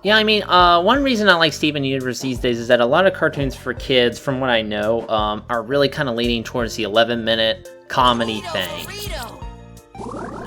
Yeah, I mean, one reason I like Steven Universe these days is that a lot of cartoons for kids, from what I know, are really kind of leaning towards the 11-minute comedy thing.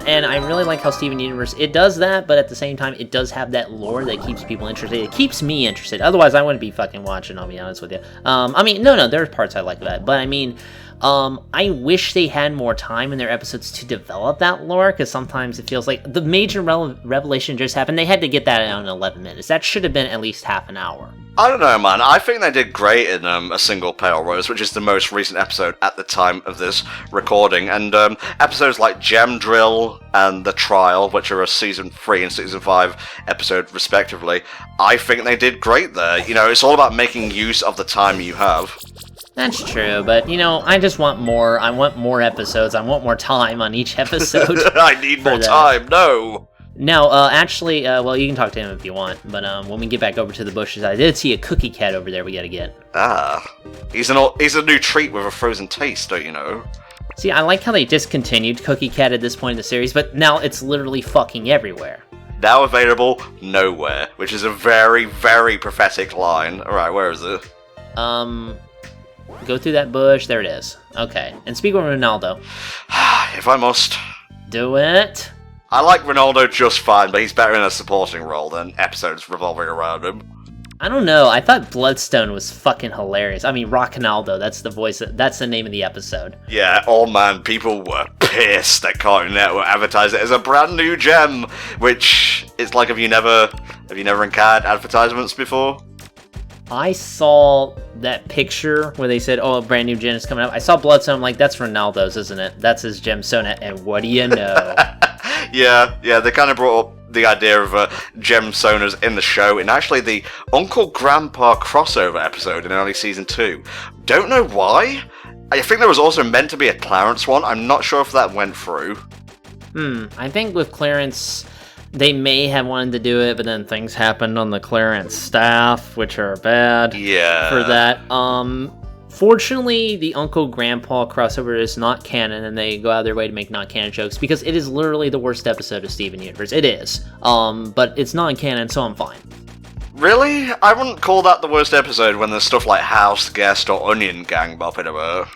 And I really like how Steven Universe, it does that, but at the same time, it does have that lore that keeps people interested. It keeps me interested. Otherwise, I wouldn't be fucking watching, I'll be honest with you. I mean, no, there's parts I like that. But I mean, I wish they had more time in their episodes to develop that lore, because sometimes it feels like the major revelation just happened. They had to get that out in 11 minutes. That should have been at least half an hour. I don't know, man. I think they did great in A Single Pale Rose, which is the most recent episode at the time of this recording. And episodes like Gem Drill and The Trial, which are a Season 3 and Season 5 episode respectively, I think they did great there. You know, it's all about making use of the time you have. That's true, but, you know, I just want more. I want more episodes. I want more time on each episode. I need more time, no! No, actually, well, you can talk to him if you want, but when we get back over to the bushes, I did see a cookie cat over there we gotta get. Ah, he's a new treat with a frozen taste, don't you know? See, I like how they discontinued Cookie Cat at this point in the series, but now it's literally fucking everywhere. Now available nowhere, which is a very, very prophetic line. Alright, where is it? Go through that bush, there it is. Okay, and speak with Ronaldo. If I must. Do it! I like Ronaldo just fine, but he's better in a supporting role than episodes revolving around him. I don't know, I thought Bloodstone was fucking hilarious. I mean, Rockinaldo, that's the voice, that's the name of the episode. Yeah, oh man, people were pissed that Cartoon Network advertised it as a brand new gem, which is like, have you never encountered advertisements before? I saw that picture where they said, oh, a brand new gem is coming up. I saw Bloodstone, I'm like, that's Ronaldo's, isn't it? That's his gemstone, and what do you know? Yeah, they kind of brought up the idea of gemstones in the show in actually the Uncle Grandpa crossover episode in early Season 2. Don't know why. I think there was also meant to be a Clarence one. I'm not sure if that went through. I think with Clarence, they may have wanted to do it, but then things happened on the Clarence staff, which are bad for that. Fortunately, the Uncle Grandpa crossover is not canon, and they go out of their way to make non-canon jokes, because it is literally the worst episode of Steven Universe. It is. But it's non-canon, so I'm fine. Really? I wouldn't call that the worst episode when there's stuff like House Guest or Onion Gang bopping about.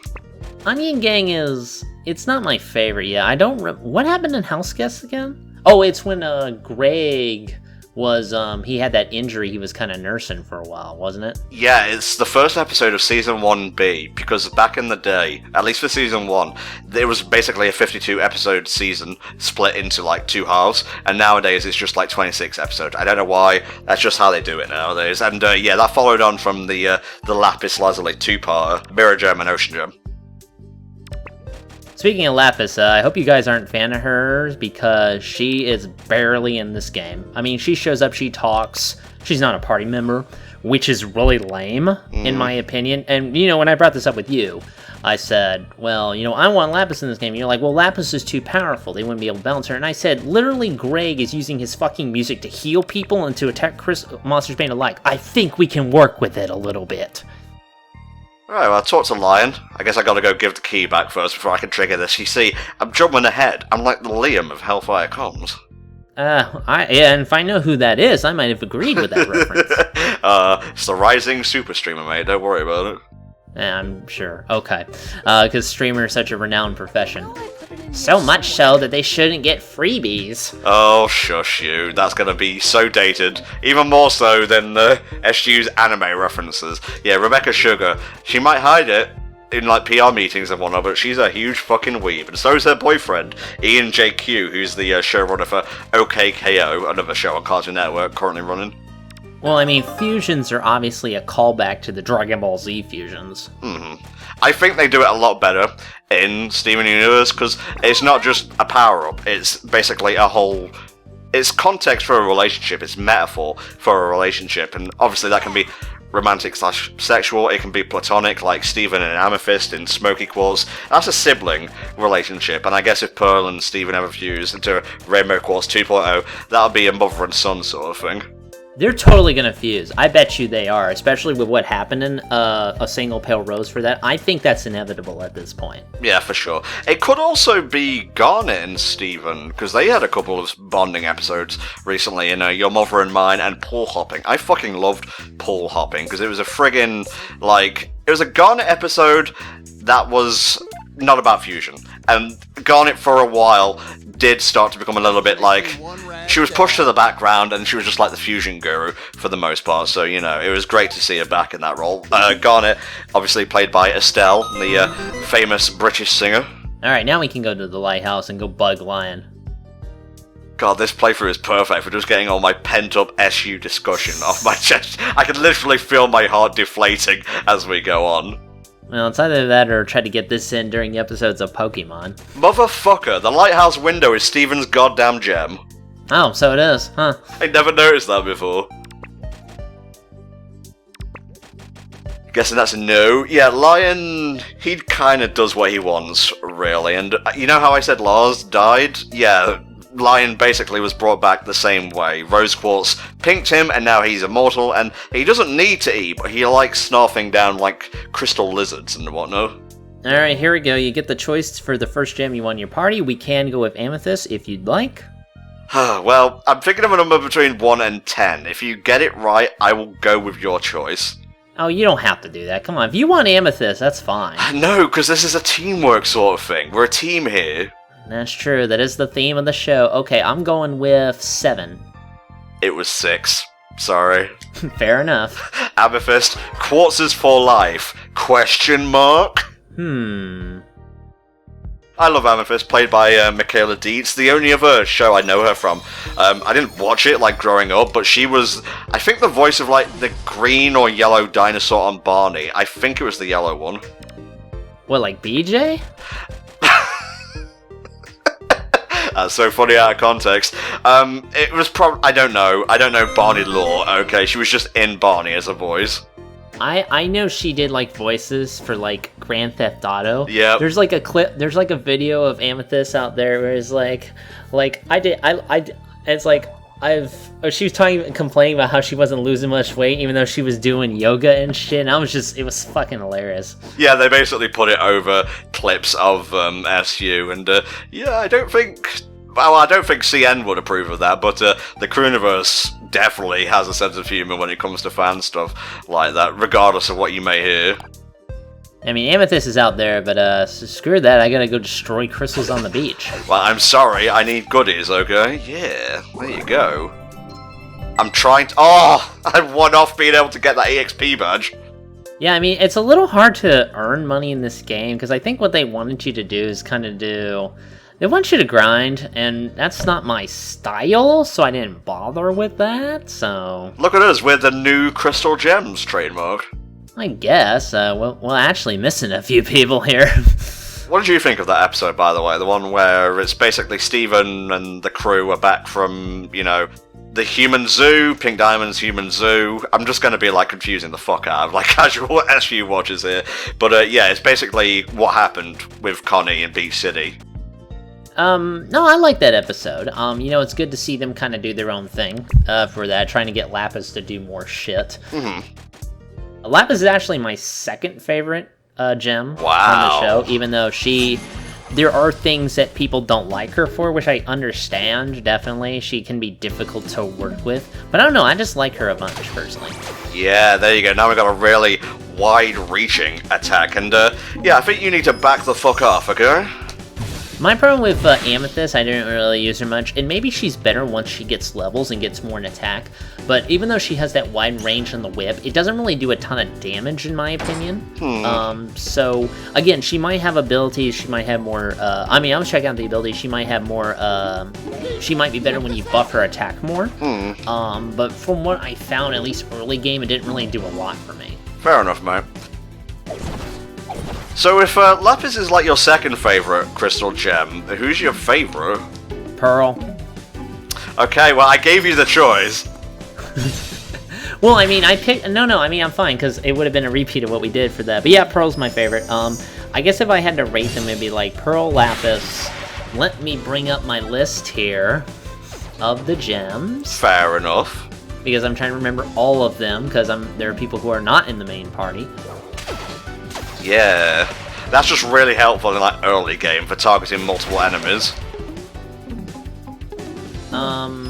Onion Gang is... It's not my favorite, yeah. I don't... What happened in House Guest again? Oh, it's when Greg was, he had that injury he was kind of nursing for a while, wasn't it? Yeah, it's the first episode of Season 1B, because back in the day, at least for Season 1, there was basically a 52-episode season split into, like, 2 halves, and nowadays it's just, like, 26 episodes. I don't know why, that's just how they do it nowadays. And, yeah, that followed on from the Lapis Lazuli 2-parter, Mirror Gem and Ocean Gem. Speaking of Lapis, I hope you guys aren't a fan of hers, because she is barely in this game. I mean, she shows up, she talks, she's not a party member, which is really lame, in my opinion. And, you know, when I brought this up with you, I said, well, you know, I want Lapis in this game. And you're like, well, Lapis is too powerful, they wouldn't be able to balance her. And I said, literally, Greg is using his fucking music to heal people and to attack monsters bane alike. I think we can work with it a little bit. Right, well, I talked to Lion. I guess I gotta go give the key back first before I can trigger this. You see, I'm jumping ahead. I'm like the Liam of HellfireComms. Yeah, and if I know who that is, I might have agreed with that reference. It's the rising super streamer, mate. Don't worry about it. Yeah, I'm sure. Okay. Because streamer is such a renowned profession. So much so that they shouldn't get freebies. Oh, shush you. That's gonna be so dated. Even more so than the SGU's anime references. Yeah, Rebecca Sugar. She might hide it in, like, PR meetings and whatnot, but she's a huge fucking weeb. And so is her boyfriend, Ian JQ, who's the showrunner for OKKO, another show on Cartoon Network currently running. Well, I mean, fusions are obviously a callback to the Dragon Ball Z fusions. I think they do it a lot better in Steven Universe, because it's not just a power-up, it's basically a whole... It's context for a relationship, it's metaphor for a relationship, and obviously that can be romantic/sexual, it can be platonic, like Steven and Amethyst in Smoky Quartz. That's a sibling relationship, and I guess if Pearl and Steven ever fuse into Rainbow Quartz 2.0, that'll be a mother and son sort of thing. They're totally gonna fuse. I bet you they are, especially with what happened in a single pale rose for that. I think that's inevitable at this point. Yeah, for sure. It could also be Garnet and Steven, because they had a couple of bonding episodes recently in Your Mother and Mine and Pool Hopping. I fucking loved Pool Hopping, because it was a friggin', like, it was a Garnet episode that was not about fusion. And Garnet, for a while, did start to become a little bit like, she was pushed to the background and she was just like the fusion guru for the most part, so you know, it was great to see her back in that role. Garnet, obviously played by Estelle, the famous British singer. Alright, now we can go to the lighthouse and go bug lion. God, this playthrough is perfect for just getting all my pent-up SU discussion off my chest. I can literally feel my heart deflating as we go on. Well, it's either that or try to get this in during the episodes of Pokemon. Motherfucker, the lighthouse window is Steven's goddamn gem. Oh, so it is, huh? I never noticed that before. Guessing that's a no. Yeah, Lion, he kinda does what he wants, really. And you know how I said Lars died? Yeah, Lion basically was brought back the same way. Rose Quartz pinked him, and now he's immortal, and he doesn't need to eat, but he likes snarfing down, like, crystal lizards and whatnot. Alright, here we go. You get the choice for the first gem you want in your party. We can go with Amethyst if you'd like. Well, I'm thinking of a number between 1 and 10. If you get it right, I will go with your choice. Oh, you don't have to do that. Come on, if you want Amethyst, that's fine. No, because this is a teamwork sort of thing. We're a team here. That's true. That is the theme of the show. Okay, I'm going with 7. It was 6. Sorry. Fair enough. Amethyst, quartzes for life? Question mark? I love Amethyst, played by Michaela Dietz, the only other show I know her from. I didn't watch it, like, growing up, but she was, I think, the voice of, like, the green or yellow dinosaur on Barney. I think it was the yellow one. What, like BJ? That's so funny out of context. It was I don't know Barney lore, okay? She was just in Barney as a voice. I know she did, like, voices for, like, Grand Theft Auto. Yeah. There's, like, a clip, there's, like, a video of Amethyst out there where it's, like, she was complaining about how she wasn't losing much weight, even though she was doing yoga and shit, and it was fucking hilarious. Yeah, they basically put it over clips of, SU, and, yeah, I don't think CN would approve of that, but, the Crooniverse definitely has a sense of humor when it comes to fan stuff like that, regardless of what you may hear. I mean, Amethyst is out there, but screw that, I gotta go destroy crystals on the beach. Well, I'm sorry, I need goodies, okay? Yeah, there you go. I'm trying to— oh! I'm one off being able to get that EXP badge. Yeah, I mean, it's a little hard to earn money in this game, because I think what they wanted you to do is kind of do— they want you to grind, and that's not my style, so I didn't bother with that, so— Look at us, we're the new Crystal Gems trademark. I guess, we're actually missing a few people here. What did you think of that episode, by the way? The one where it's basically Steven and the crew are back from, you know, the human zoo, Pink Diamond's human zoo. I'm just going to be, like, confusing the fuck out of, like, casual SU watchers here. But, yeah, it's basically what happened with Connie in Beach City. No, I like that episode. You know, it's good to see them kind of do their own thing, for that, trying to get Lapis to do more shit. Lapis is actually my second favorite, gem on the show, even though there are things that people don't like her for, which I understand, definitely. She can be difficult to work with, but I don't know, I just like her a bunch, personally. Yeah, there you go, now we've got a really wide-reaching attack, and, yeah, I think you need to back the fuck off, okay? My problem with Amethyst, I didn't really use her much, and maybe she's better once she gets levels and gets more in attack, but even though she has that wide range on the whip, it doesn't really do a ton of damage, in my opinion. So, again, she might have abilities, she might have more, I was checking out the ability, she might have more, she might be better when you buff her attack more, but from what I found, at least early game, it didn't really do a lot for me. Fair enough, mate. So if Lapis is like your second favourite crystal gem, who's your favourite? Pearl. Okay, well I gave you the choice. Well, I mean, I picked— no, I mean, I'm fine, because it would have been a repeat of what we did for that. But yeah, Pearl's my favorite. I guess if I had to rate them, it'd be like Pearl, Lapis. Let me bring up my list here of the gems. Fair enough. because I'm trying to remember all of them, because there are people who are not in the main party. Yeah, that's just really helpful in like early game for targeting multiple enemies.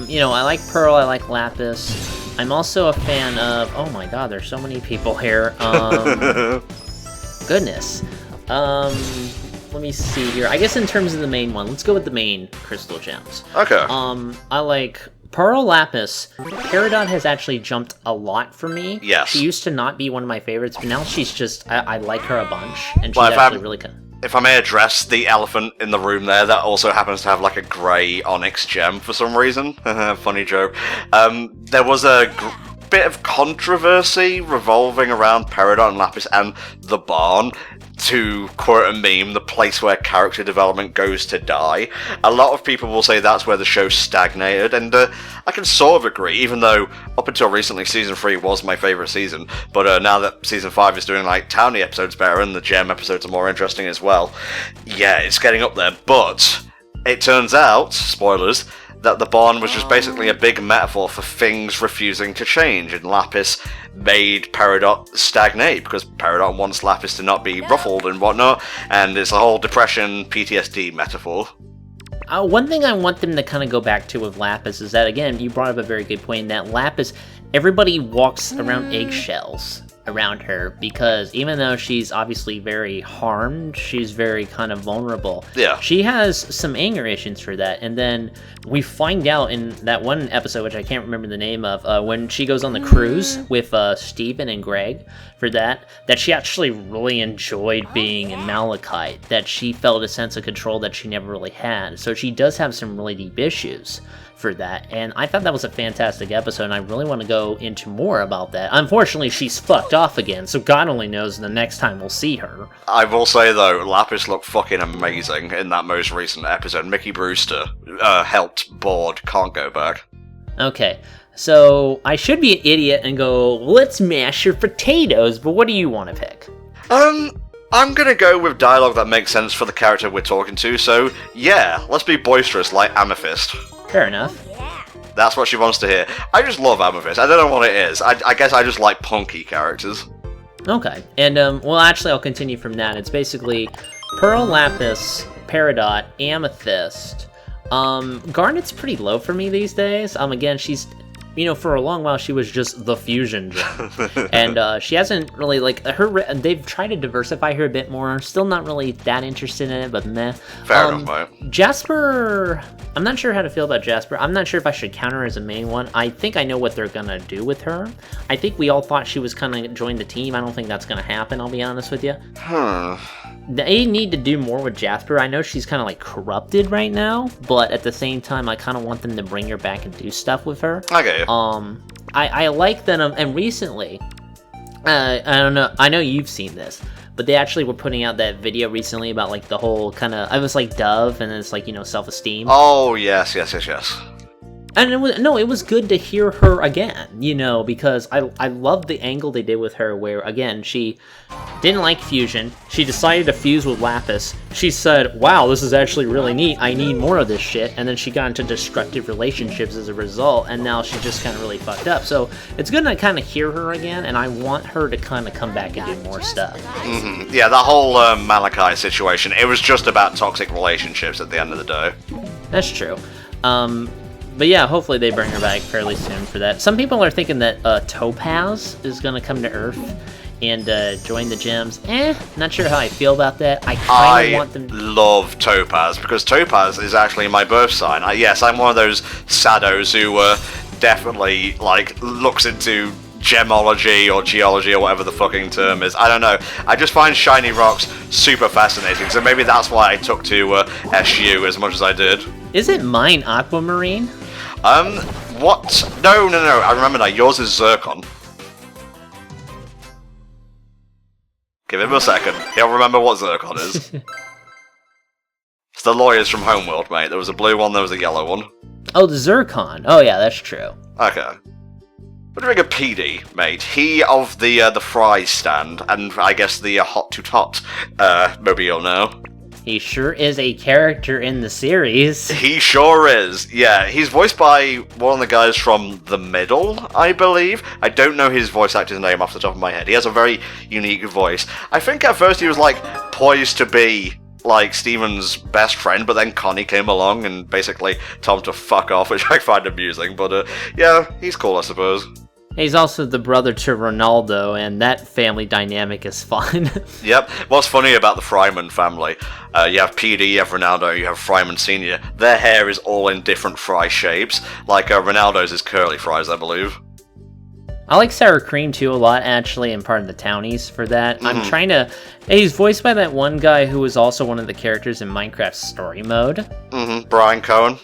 You know, I like Pearl, I like Lapis. I'm also a fan of... Oh my god, there's so many people here. Goodness. Let me see here. I guess in terms of the main one, let's go with the main crystal gems. Okay. I like Pearl, Lapis. Peridot has actually jumped a lot for me. Yes. She used to not be one of my favorites, but now she's just... I like her a bunch, and she's Well, actually really good. If I may address the elephant in the room there, that also happens to have like a grey onyx gem for some reason. Funny joke. There was a bit of controversy revolving around Peridot and Lapis and the barn. To quote a meme, the place where character development goes to die. A lot of people will say that's where the show stagnated, and I can sort of agree, even though up until recently Season 3 was my favourite season, but now that Season 5 is doing like Townie episodes better and the gem episodes are more interesting as well, yeah, it's getting up there, but it turns out, spoilers, that the barn was just basically a big metaphor for things refusing to change, and Lapis made Peridot stagnate, because Peridot wants Lapis to not be ruffled and whatnot, and it's a whole depression, PTSD metaphor. One thing I want them to kind of go back to with Lapis is that, again, you brought up a very good point, that Lapis, everybody walks around eggshells around her, because even though she's obviously very harmed, she's very kind of vulnerable. Yeah. She has some anger issues for that, and then we find out in that one episode, which I can't remember the name of, when she goes on the cruise with Steven and Greg for that she actually really enjoyed being in Malachite, that she felt a sense of control that she never really had. So she does have some really deep issues for that, and I thought that was a fantastic episode, and I really want to go into more about that. Unfortunately, she's fucked off again, so God only knows the next time we'll see her. I will say, though, Lapis looked fucking amazing in that most recent episode. Mickey Brewster helped board, can't go back. Okay, so I should be an idiot and go, let's mash your potatoes, but what do you want to pick? I'm gonna go with dialogue that makes sense for the character we're talking to, so yeah, let's be boisterous like Amethyst. Fair enough. That's what she wants to hear. I just love Amethyst. I don't know what it is. I guess I just like punky characters. Okay, and well, actually, I'll continue from that. It's basically Pearl, Lapis, Peridot, Amethyst. Garnet's pretty low for me these days. Again, she's... You know, for a long while, she was just the fusion gem. And she hasn't really, like, they've tried to diversify her a bit more. Still not really that interested in it, but meh. Fair enough, mate. Jasper, I'm not sure how to feel about Jasper. I'm not sure if I should count her as a main one. I think I know what they're gonna do with her. I think we all thought she was gonna join the team. I don't think that's gonna happen, I'll be honest with you. They need to do more with Jasper. I know she's kind of, like, corrupted right now, but at the same time, I kind of want them to bring her back and do stuff with her. Okay. I like that, and recently, I don't know, I know you've seen this, but they actually were putting out that video recently about, like, the whole kind of, I was like Dove, and it's like, you know, self-esteem. Oh, yes. And it was good to hear her again, you know, because I love the angle they did with her where, again, she didn't like fusion. She decided to fuse with Lapis. She said, wow, this is actually really neat. I need more of this shit. And then she got into destructive relationships as a result, and now she's just kind of really fucked up. So it's good to kind of hear her again, and I want her to kind of come back and do more stuff. Mm-hmm. Yeah, that whole Malachi situation, it was just about toxic relationships at the end of the day. That's true. But yeah, hopefully they bring her back fairly soon for that. Some people are thinking that Topaz is going to come to Earth and join the gems. Not sure how I feel about that. I kind of want them... love Topaz, because Topaz is actually my birth sign. Yes, I'm one of those saddos who definitely, like, looks into gemology or geology or whatever the fucking term is. I don't know. I just find shiny rocks super fascinating, so maybe that's why I took to SU as much as I did. Isn't mine aquamarine? What? No, I remember now. Yours is zircon. Give him a second. He'll remember what zircon is. It's the lawyers from Homeworld, mate. There was a blue one, there was a yellow one. Oh, the zircon. Oh, yeah, that's true. Okay. What do you think of PD, mate? He of the fry stand, and I guess the hot to tot mobile now. He sure is a character in the series. He sure is. Yeah, he's voiced by one of the guys from The Middle, I believe. I don't know his voice actor's name off the top of my head. He has a very unique voice. I think at first he was like poised to be like Steven's best friend, but then Connie came along and basically told him to fuck off, which I find amusing. But yeah, he's cool, I suppose. He's also the brother to Ronaldo, and that family dynamic is fun. Yep. What's funny about the Fryman family, you have PD, you have Ronaldo, you have Fryman Sr. Their hair is all in different fry shapes. Like Ronaldo's is curly fries, I believe. I like Sour Cream too a lot, actually, and part of the Townies for that. I'm trying to... He's voiced by that one guy who was also one of the characters in Minecraft Story Mode. Brian Cohen.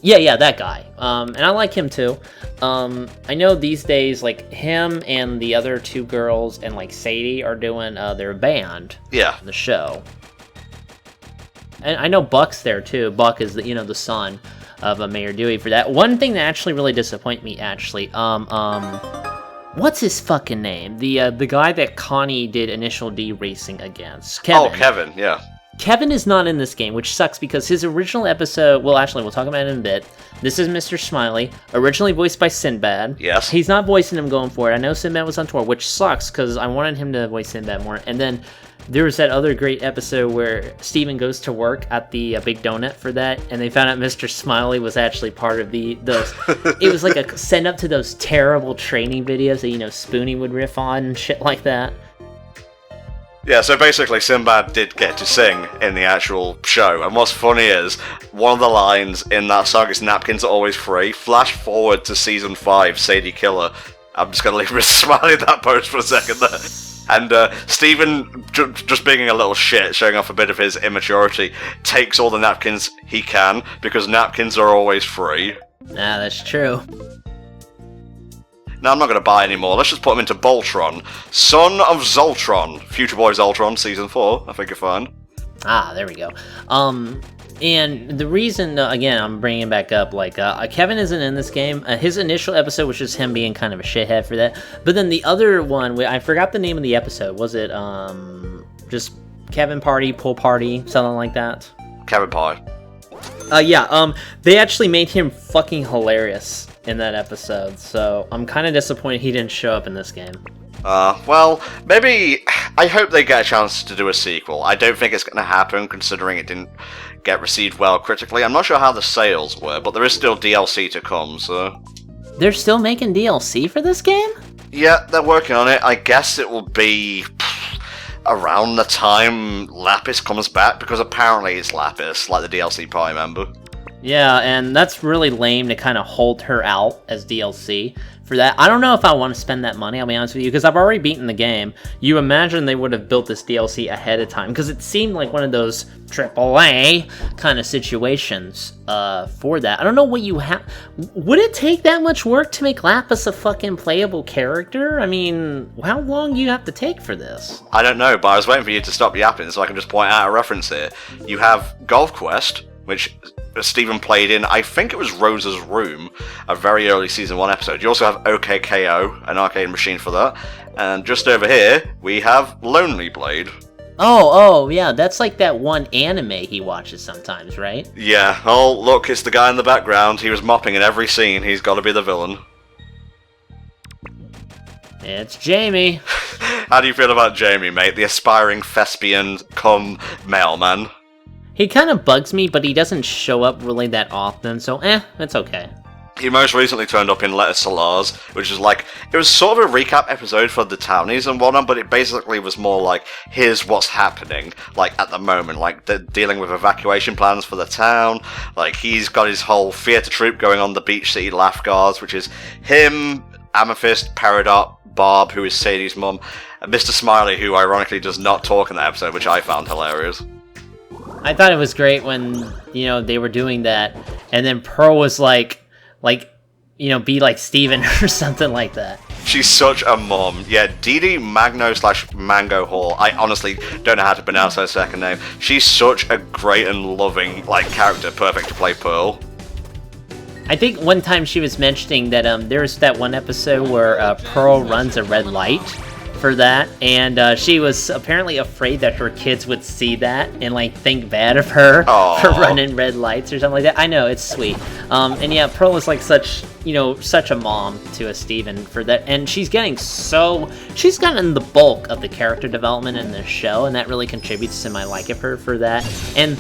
Yeah, that guy. And I like him too. I know these days, like, him and the other two girls and, like, Sadie are doing their band. Yeah. The show. And I know Buck's there too. Buck is the son of Mayor Dewey for that. One thing that actually really disappointed me, actually, what's his fucking name? The guy that Connie did Initial D racing against. Kevin. Oh, Kevin, yeah. Kevin is not in this game, which sucks because his original episode... Well, actually, we'll talk about it in a bit. This is Mr. Smiley, originally voiced by Sinbad. Yes. He's not voicing him going forward. I know Sinbad was on tour, which sucks because I wanted him to voice Sinbad more. And then there was that other great episode where Steven goes to work at the Big Donut for that, and they found out Mr. Smiley was actually part of those... It was like a send up to those terrible training videos that, Spoonie would riff on and shit like that. Yeah, so basically Sinbad did get to sing in the actual show, and what's funny is, one of the lines in that song is "Napkins are always free." Flash forward to Season 5, Sadie Killer. I'm just gonna leave Mr. Smiley in that post for a second there. And Steven, just being a little shit, showing off a bit of his immaturity, takes all the napkins he can, because napkins are always free. Nah, that's true. Now, I'm not going to buy anymore. Let's just put him into Boltron. Son of Zoltron. Future Boy Zoltron, Season 4. I think you're fine. Ah, there we go. And the reason, again, I'm bringing it back up, like, Kevin isn't in this game. His initial episode was just him being kind of a shithead for that. But then the other one, I forgot the name of the episode. Was it, just Kevin Party, Pool Party, something like that? Kevin Pie. Yeah, they actually made him fucking hilarious in that episode, so I'm kind of disappointed he didn't show up in this game. Well, maybe... I hope they get a chance to do a sequel. I don't think it's going to happen, considering it didn't get received well critically. I'm not sure how the sales were, but there is still DLC to come, so... They're still making DLC for this game? Yeah, they're working on it. I guess it will be... around the time Lapis comes back, because apparently it's Lapis, like the DLC Prime member. Yeah, and that's really lame to kind of hold her out as DLC for that. I don't know if I want to spend that money, I'll be honest with you, because I've already beaten the game. You imagine they would have built this DLC ahead of time, because it seemed like one of those AAA kind of situations for that. I don't know what you have... Would it take that much work to make Lapis a fucking playable character? I mean, how long do you have to take for this? I don't know, but I was waiting for you to stop yapping so I can just point out a reference here. You have Golf Quest, which Stephen played in, I think it was Rosa's Room, a very early Season 1 episode. You also have OKKO, an arcade machine for that. And just over here, we have Lonely Blade. Oh, yeah, that's like that one anime he watches sometimes, right? Yeah, oh, look, it's the guy in the background. He was mopping in every scene. He's got to be the villain. It's Jamie. How do you feel about Jamie, mate? The aspiring thespian cum mailman. He kind of bugs me, but he doesn't show up really that often, so it's okay. He most recently turned up in Letters to Lars, which is like, it was sort of a recap episode for the Townies and whatnot, but it basically was more like, here's what's happening, like, at the moment, like, dealing with evacuation plans for the town, like, he's got his whole theatre troupe going on, the Beach City Laugh Guards, which is him, Amethyst, Peridot, Barb, who is Sadie's mum, and Mr. Smiley, who ironically does not talk in that episode, which I found hilarious. I thought it was great when, they were doing that, and then Pearl was like, be like Steven or something like that. She's such a mom. Yeah, Didi Magno/Mango Hall. I honestly don't know how to pronounce her second name. She's such a great and loving, character, perfect to play Pearl. I think one time she was mentioning that there's that one episode where Pearl runs a red light, for that, and she was apparently afraid that her kids would see that and like think bad of her for running red lights or something like that. I know, it's sweet. And yeah, Pearl is like such a mom to a Steven for that, and she's gotten the bulk of the character development in this show, and that really contributes to my like of her for that. And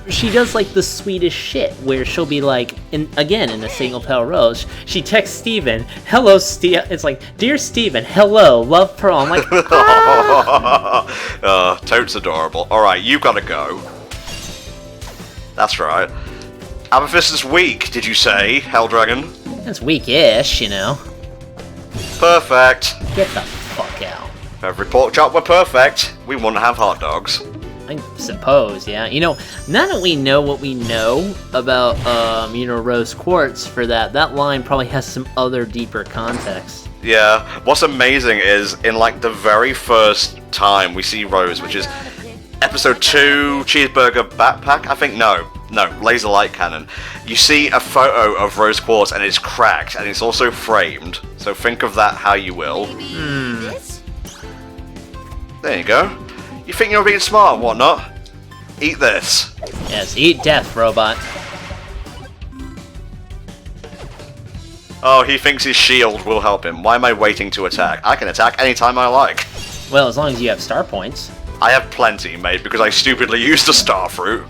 she does like the sweetest shit where she'll be like, in a single pale rose, she texts Steven, hello Steve, it's like, dear Steven, hello, love Pearl. I'm like, Toad's adorable. Alright, you gotta go. That's right. Amethyst is weak, did you say, Helldragon? It's weak-ish, Perfect. Get the fuck out. If every pork chop were perfect, we wouldn't have hot dogs. I suppose, yeah. Now that we know what we know about, Rose Quartz for that line probably has some other deeper context. Yeah, what's amazing is, in like the very first time we see Rose, which is episode 2, Cheeseburger Backpack, I think, no, Laser Light Cannon, you see a photo of Rose Quartz and it's cracked, and it's also framed, so think of that how you will. There you go. You think you're being smart and whatnot? Eat this. Yes, eat death, robot. Oh, he thinks his shield will help him. Why am I waiting to attack? I can attack anytime I like. Well, as long as you have star points. I have plenty, mate, because I stupidly used a star fruit.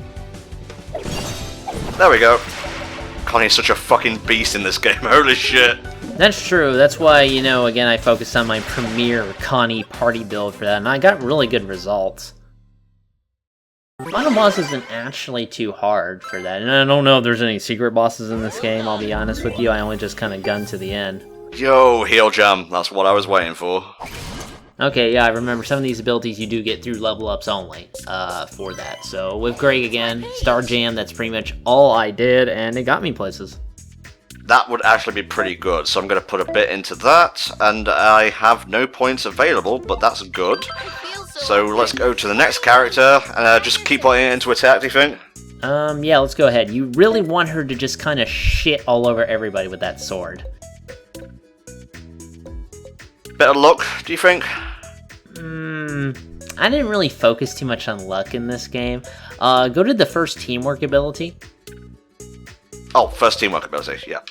There we go. Connie's such a fucking beast in this game, holy shit. That's true. That's why, again, I focused on my premier Connie party build for that, and I got really good results. Final boss isn't actually too hard for that, and I don't know if there's any secret bosses in this game, I'll be honest with you. I only just kind of gunned to the end. Yo, heal jam. That's what I was waiting for. Okay, yeah, I remember some of these abilities you do get through level ups only for that. So with Greg again, Star Jam, that's pretty much all I did, and it got me places. That would actually be pretty good, so I'm going to put a bit into that, and I have no points available, but that's good. So let's go to the next character, and just keep putting it into attack, do you think? Yeah, let's go ahead. You really want her to just kind of shit all over everybody with that sword. Bit of luck, do you think? I didn't really focus too much on luck in this game. Go to the first teamwork ability. Oh, first teamwork ability, yeah.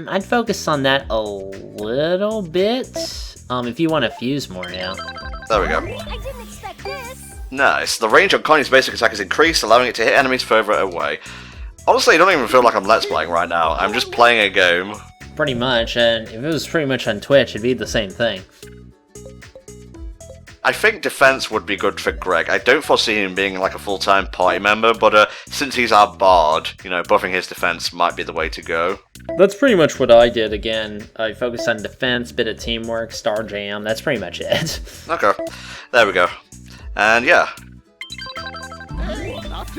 I'd focus on that a little bit. If you want to fuse more now. There we go. I didn't expect this. Nice. The range on Connie's basic attack is increased, allowing it to hit enemies further away. Honestly, I don't even feel like I'm Let's Playing right now. I'm just playing a game. Pretty much, and if it was pretty much on Twitch, it'd be the same thing. I think defense would be good for Greg. I don't foresee him being like a full-time party member, but since he's our bard, buffing his defense might be the way to go. That's pretty much what I did again. I focused on defense, bit of teamwork, Star Jam, that's pretty much it. Okay, there we go. And yeah.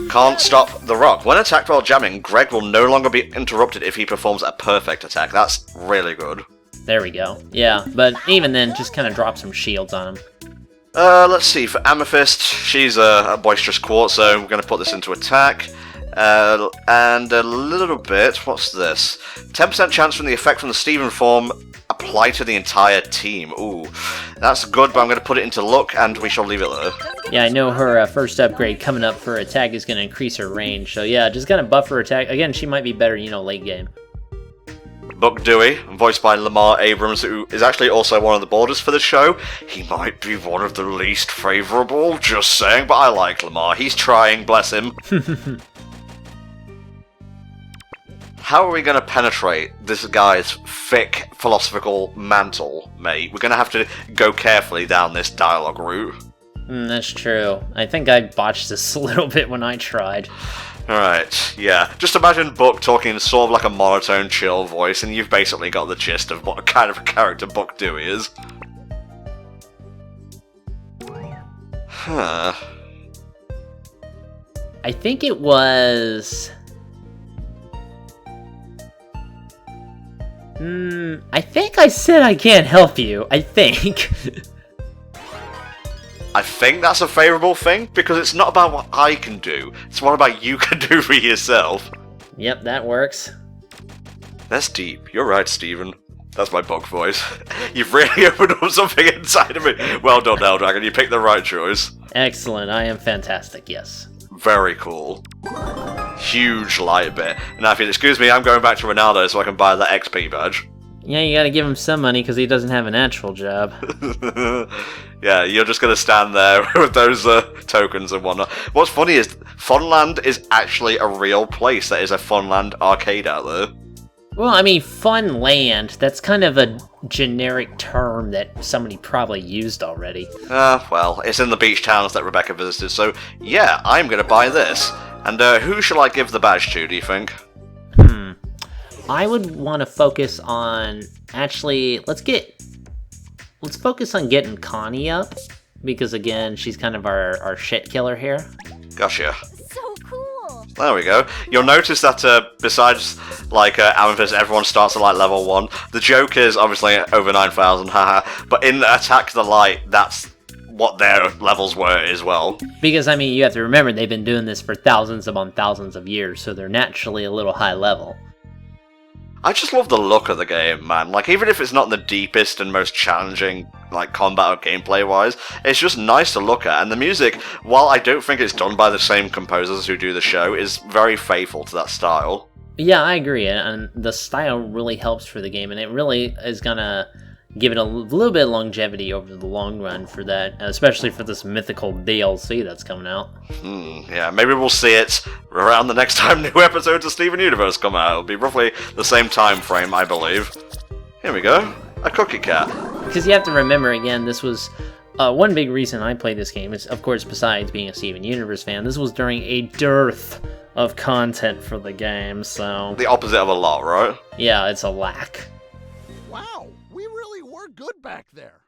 Can't stop the rock. When attacked while jamming, Greg will no longer be interrupted if he performs a perfect attack. That's really good. There we go. Yeah, but even then, just kind of drop some shields on him. Let's see, for Amethyst, she's a boisterous quartz, so we're going to put this into attack. And a little bit, what's this? 10% chance from the effect from the Steven form apply to the entire team. Ooh, that's good, but I'm going to put it into luck, and we shall leave it there. Yeah, I know her first upgrade coming up for attack is going to increase her range, so yeah, just kind of buff her attack. Again, she might be better, late game. Buck Dewey, voiced by Lamar Abrams, who is actually also one of the boarders for the show. He might be one of the least favourable, just saying, but I like Lamar. He's trying, bless him. How are we going to penetrate this guy's thick philosophical mantle, mate? We're going to have to go carefully down this dialogue route. That's true. I think I botched this a little bit when I tried. Alright, yeah. Just imagine Buck talking sort of like a monotone, chill voice, and you've basically got the gist of what kind of a character Buck Dewey is. Huh. I think it was... I think I said I can't help you. I think. I think that's a favourable thing, because it's not about what I can do, it's what about you can do for yourself. Yep, that works. That's deep. You're right, Steven. That's my bug voice. You've really opened up something inside of me. Well done, Dragon. You picked the right choice. Excellent. I am fantastic, yes. Very cool. Huge light bit. Now, if you'll excuse me, I'm going back to Ronaldo so I can buy that XP badge. Yeah, you gotta give him some money because he doesn't have an actual job. Yeah, you're just gonna stand there with those tokens and whatnot. What's funny is Funland is actually a real place. That is a Funland arcade out there. Well, I mean, fun land, that's kind of a generic term that somebody probably used already. Well, it's in the beach towns that Rebecca visited, so yeah, I'm gonna buy this. And who shall I give the badge to, do you think? I would want to focus on, actually, let's focus on getting Connie up, because again, she's kind of our shit killer here. Gotcha. So cool. There we go. You'll notice that besides, like, Amethyst, everyone starts at, like, level 1. The joke is, obviously, over 9,000, haha. But in Attack the Light, that's what their levels were as well. Because, I mean, you have to remember, they've been doing this for thousands upon thousands of years, so they're naturally a little high level. I just love the look of the game, man. Like, even if it's not the deepest and most challenging, like, combat or gameplay-wise, it's just nice to look at. And the music, while I don't think it's done by the same composers who do the show, is very faithful to that style. Yeah, I agree, and the style really helps for the game, and it really is gonna give it a little bit of longevity over the long run for that, especially for this mythical DLC that's coming out. Yeah, maybe we'll see it around the next time new episodes of Steven Universe come out. It'll be roughly the same time frame, I believe. Here we go. A cookie cat. Because you have to remember, again, this was one big reason I played this game is, of course, besides being a Steven Universe fan, this was during a dearth of content for the game, so... The opposite of a lot, right? Yeah, it's a lack. Wow, we really were good back there.